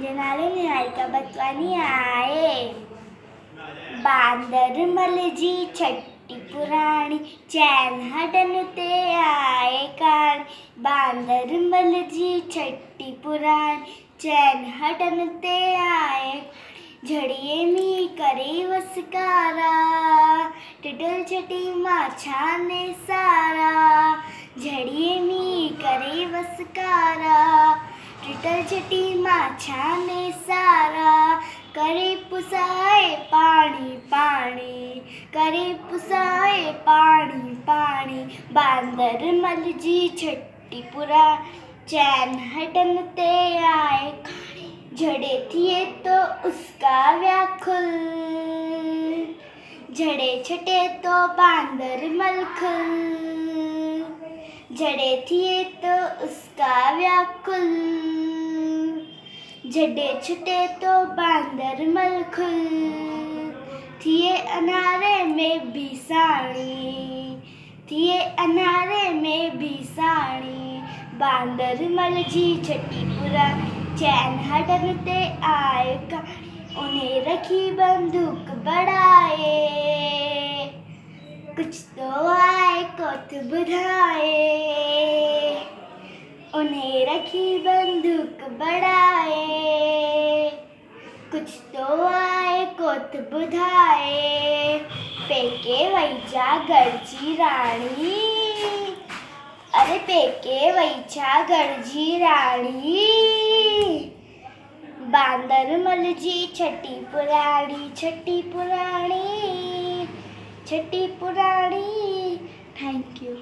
अंजनाले निहारिका बचवानी आए। बांदर मलजी छट्टी पुराणी, चैन हटन ते आए कान। बांदर मलजी छट्टी पुराणी, चैन हटन ते आए। झड़िये मी करे वसकारा, टिटल छटी माछा ने सारा। झड़िये मी करे वसकारा, टिटल छटी माछा ने सारा। करे पुसाए पानी पानी, करे पुसाए पानी पानी। बांदर मलजी छट्टी पुरा, चैन हटन ते आए काने। झड़े थिए तो उसका व्याकुल, झड़े छटे तो बांदर मलखुल। झड़े थिए तो उसका व्याकुल, झड़े छटे तो बांदर मलखुल। थिए अनारे में भी साणी, थिए अनारे में भी साणी। बांदर मलजी छट्टी पुरा, चैन हटन ते आए काने। उन्हें रखी बंदूक बढ़ाए, कुछ तो आए कोत बुधाए। उन्हें रखी बंदूक बढ़ाए, कुछ तो आए कोत बुधाए। पेके वैचा गरजी राणी, अरे पेके वैचा गरजी राणी। बांदर मलजी छट्टी पुराणी, छट्टी पुराणी, छट्टी पुराणी। Thank you.